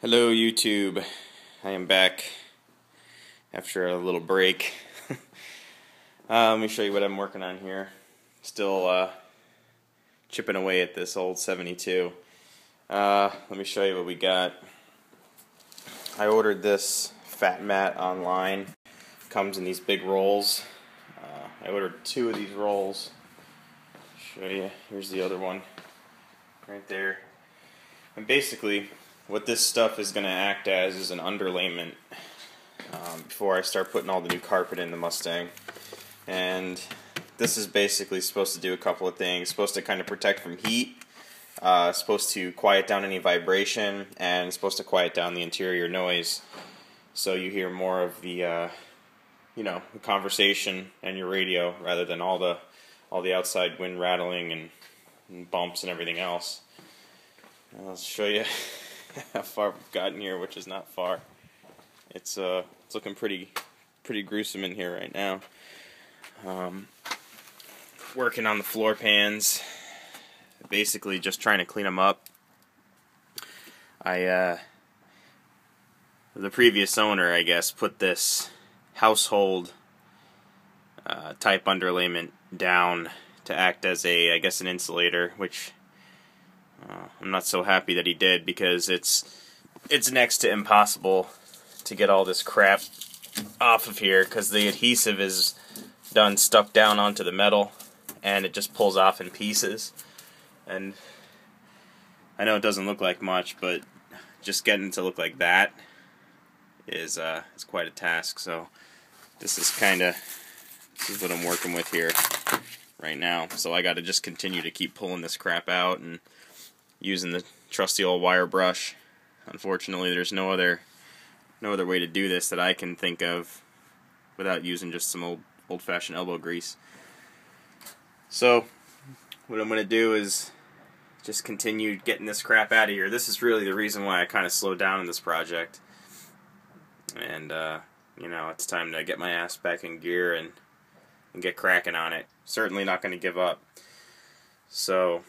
Hello YouTube, I am back after a little break. Let me show you what I'm working on here. Still chipping away at this old 72. Let me show you what we got. I ordered this FatMat online. Comes in these big rolls. I ordered 2 of these rolls. Show you. Here's the other one right there. And basically what this stuff is going to act as is an underlayment before I start putting all the new carpet in the Mustang. And this is basically supposed to do a couple of things. Supposed to kind of protect from heat, supposed to quiet down any vibration, and supposed to quiet down the interior noise so you hear more of the the conversation and your radio rather than all the outside wind rattling and bumps and everything else. I'll show you how far we've gotten here, which is not far. It's looking pretty gruesome in here right now. Working on the floor pans, basically just trying to clean them up. The previous owner, I guess, put this household type underlayment down to act as I guess an insulator, which I'm not so happy that he did, because it's next to impossible to get all this crap off of here because the adhesive is done stuck down onto the metal and it just pulls off in pieces. And I know it doesn't look like much, but just getting it to look like that is quite a task. So this is what I'm working with here right now. So I got to just continue to keep pulling this crap out and using the trusty old wire brush. Unfortunately, there's no other way to do this that I can think of without using just some old-fashioned elbow grease. So what I'm going to do is just continue getting this crap out of here. This is really the reason why I kind of slowed down in this project. And it's time to get my ass back in gear and get cracking on it. Certainly not going to give up. So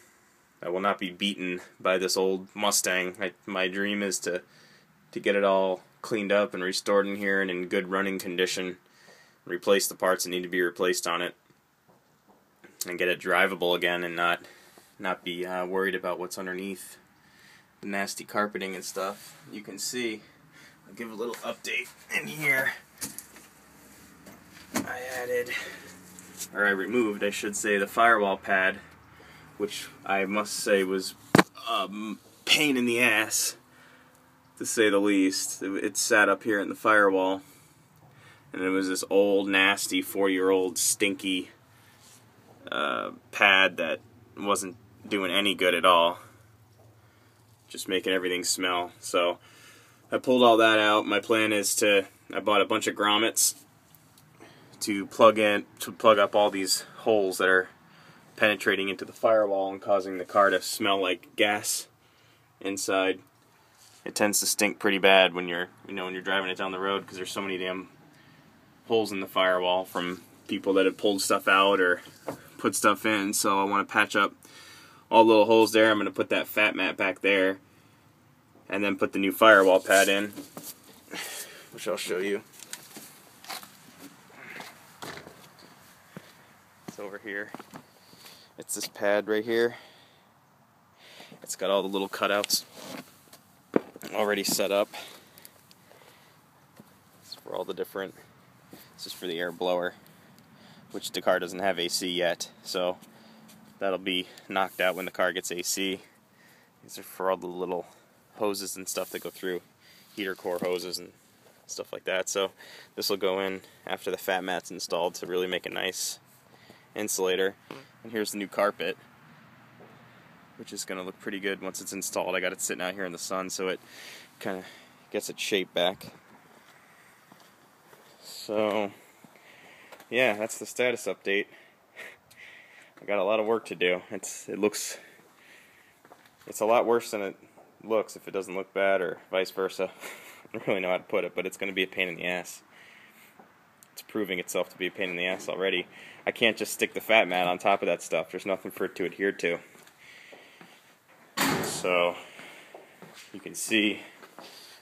I will not be beaten by this old Mustang. My dream is to get it all cleaned up and restored in here and in good running condition. Replace the parts that need to be replaced on it. And get it drivable again and not be worried about what's underneath the nasty carpeting and stuff. You can see, I'll give a little update in here. I removed, I should say, the Firewall Pad, which I must say was a pain in the ass, to say the least. It sat up here in the firewall, and it was this old, nasty, 4-year-old, stinky pad that wasn't doing any good at all, just making everything smell. So I pulled all that out. My plan is I bought a bunch of grommets to plug up all these holes that are penetrating into the firewall and causing the car to smell like gas inside. It tends to stink pretty bad when you're driving it down the road, because there's so many damn holes in the firewall from people that have pulled stuff out or put stuff in. So I want to patch up all the little holes there. I'm going to put that FatMat back there and then put the new Firewall Pad in, which I'll show you. It's over here. It's this pad right here. It's got all the little cutouts already set up. It's for all the different. This is for the air blower, which the car doesn't have AC yet, so that'll be knocked out when the car gets AC. These are for all the little hoses and stuff that go through, heater core hoses and stuff like that. So this will go in after the FatMat's installed to really make a nice insulator. And here's the new carpet, which is going to look pretty good once it's installed. I got it sitting out here in the sun so it kind of gets its shape back. So yeah, that's the status update. I got a lot of work to do. It's a lot worse than it looks if it doesn't look bad, or vice versa. I don't really know how to put it, but it's going to be a pain in the ass. It's proving itself to be a pain in the ass already. I can't just stick the FatMat on top of that stuff. There's nothing for it to adhere to. So you can see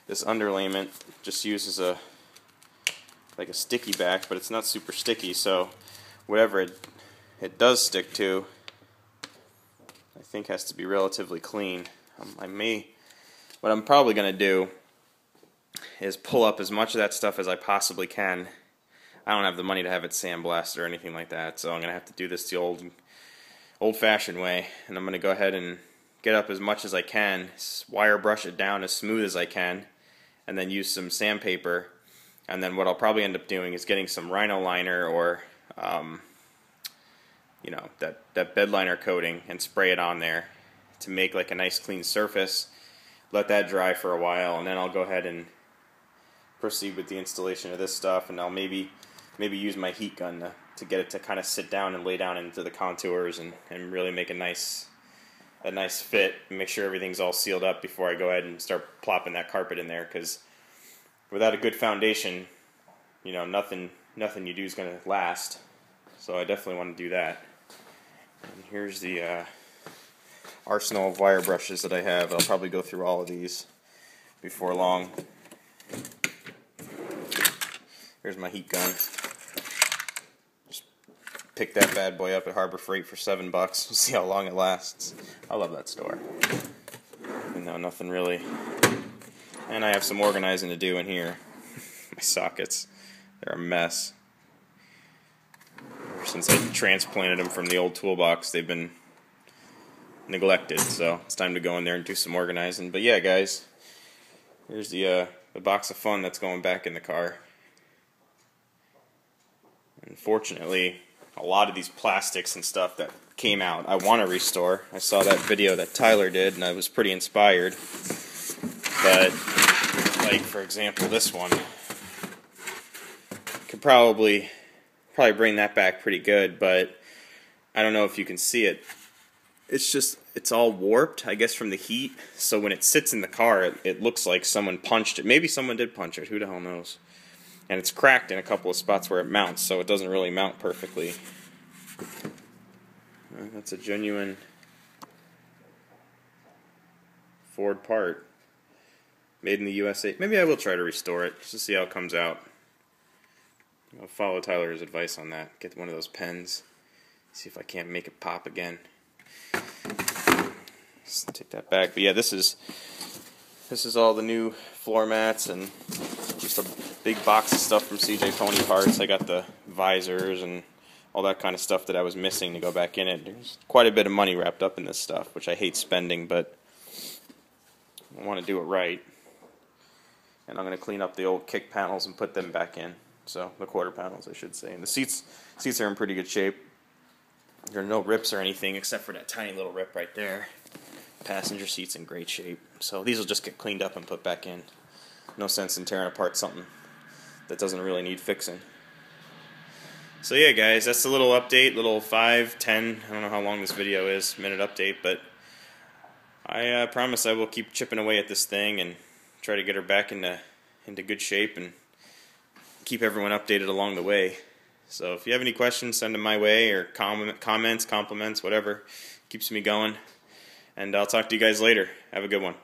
this underlayment just uses like a sticky back, but it's not super sticky, so whatever it does stick to, I think has to be relatively clean. What I'm probably going to do is pull up as much of that stuff as I possibly can. I don't have the money to have it sandblasted or anything like that, so I'm going to have to do this the old-fashioned way, and I'm going to go ahead and get up as much as I can, wire brush it down as smooth as I can, and then use some sandpaper. And then what I'll probably end up doing is getting some rhino liner or you know, that bed liner coating and spray it on there to make like a nice clean surface. Let that dry for a while, and then I'll go ahead and proceed with the installation of this stuff, and I'll maybe use my heat gun to get it to kind of sit down and lay down into the contours and really make a nice fit, and make sure everything's all sealed up before I go ahead and start plopping that carpet in there, because without a good foundation, you know, nothing you do is going to last. So I definitely want to do that. And here's the arsenal of wire brushes that I have. I'll probably go through all of these before long. Here's my heat gun. Just pick that bad boy up at Harbor Freight for $7. We'll see how long it lasts. I love that store. You know, nothing really. And I have some organizing to do in here. My sockets, they're a mess. Ever since I transplanted them from the old toolbox, they've been neglected, so it's time to go in there and do some organizing. But yeah, guys, here's the box of fun that's going back in the car. Unfortunately, a lot of these plastics and stuff that came out, I want to restore. I saw that video that Tyler did, and I was pretty inspired. But, like, for example, this one, could probably bring that back pretty good, but I don't know if you can see it. It's all warped, I guess, from the heat, so when it sits in the car, it looks like someone punched it. Maybe someone did punch it, who the hell knows. And it's cracked in a couple of spots where it mounts, so it doesn't really mount perfectly. That's a genuine Ford part. Made in the USA. Maybe I will try to restore it, just to see how it comes out. I'll follow Tyler's advice on that. Get one of those pens. See if I can't make it pop again. Let's take that back. But yeah, this is all the new floor mats and just a big box of stuff from CJ Pony Parts. I got the visors and all that kind of stuff that I was missing to go back in it. There's quite a bit of money wrapped up in this stuff, which I hate spending, but I want to do it right. And I'm going to clean up the old kick panels and put them back in. So, the quarter panels, I should say. And the seats are in pretty good shape. There are no rips or anything except for that tiny little rip right there. Passenger seat's in great shape. So these will just get cleaned up and put back in. No sense in tearing apart something that doesn't really need fixing. So yeah, guys, that's a little update, little 5, 10, I don't know how long this video is, minute update, but I promise I will keep chipping away at this thing and try to get her back into good shape and keep everyone updated along the way. So if you have any questions, send them my way, or comments, compliments, whatever. Keeps me going. And I'll talk to you guys later. Have a good one.